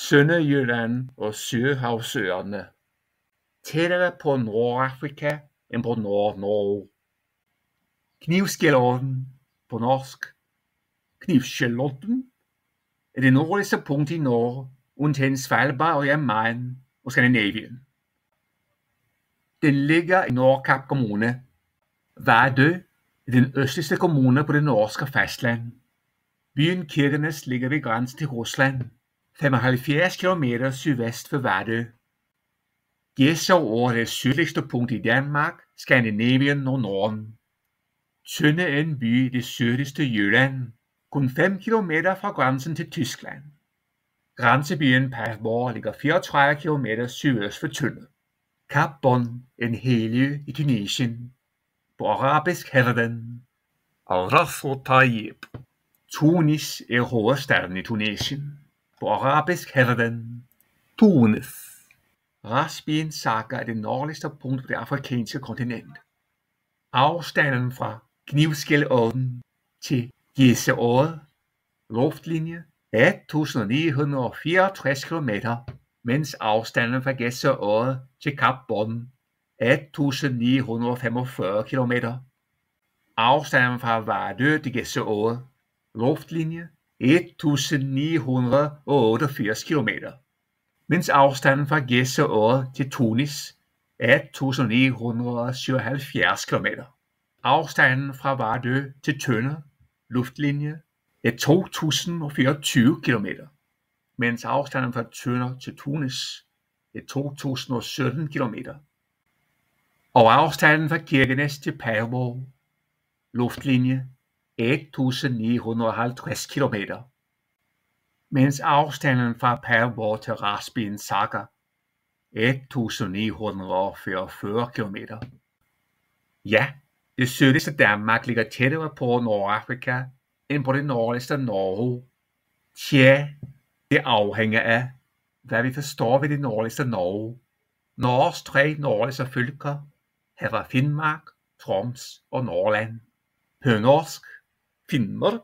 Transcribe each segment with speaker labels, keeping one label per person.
Speaker 1: Sønderjylland og Sydhavsøerne. Tættere på Nordafrika end på Nord-Norge. Knivskjelodden på norsk. Knivskjelodden er det nordligste punkt i Norge, undtagen Svalbard og Jan og Skandinavien. Den ligger i Nordkap kommune. Vardø er den østligste kommune på det norske fastland. Byen Kirkenes ligger ved grænsen til Rusland, 75 km sydvest for Vardø. Gedserød er det sydligste punkt i Danmark, Skandinavien og Norden. Tønne er en by i det sydligste Jylland, kun 5 km fra grænsen til Tyskland. Grænsebyen Paderborn ligger 34 km sydøst for Tønne. Kap Bon er en helø i Tunesien. På arabisk hedder den Ras el Tayyib. Tunis er hovedstaden i Tunesien. På arabisk hedder den Tunis. Ras bin Saga er det nordligste punkt på det afrikanske kontinent. Afstanden fra Knivskjelodden til Gedserød luftlinje er 1964 km, mens afstanden fra Gedserød til Kap Bon er 1945 km. Afstanden fra Vardø til Gedserød luftlinje 1988 km, mens afstanden fra Gedserød til Tunis er 1977 km. Afstanden fra Vardø til Tønne luftlinje er 2024 km, mens afstanden fra Tønne til Tunis er 2017 km. Og afstanden fra Kirkenes til Paderborn luftlinje er 1950 km, mens afstanden fra Paderborn til Ras bin Saga er 1944 km. Ja, det sydligste Danmark ligger tættere på Nordafrika end på det nordligste Norge. Tja, det afhænger af, hvad vi forstår ved det nordligste Norge. Norges 3 nordligste fylker hedder Finnmark, Troms og Nordland. På norsk Finnmark,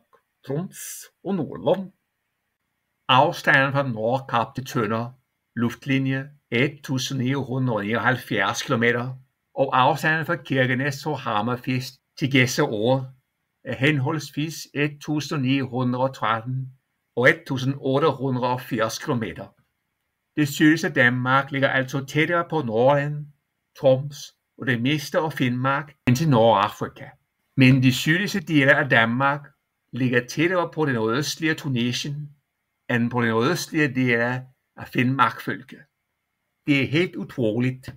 Speaker 1: Troms og Nordland. Afstanden fra Nordkap til Tønne luftlinje er 1979 km, og afstanden fra Kirkenes og Hammerfest til Gedserød er henholdsvis 1913 og 1880 km. Det sydligste Danmark ligger altså tættere på Nordland, Troms og det meste af Finnmark end til Nordafrika. Men de sydligste dele af Danmark ligger tættere på det nordøstlige Tunesien end på det nordøstlige dele af Finnmark fylke. Det er helt utroligt,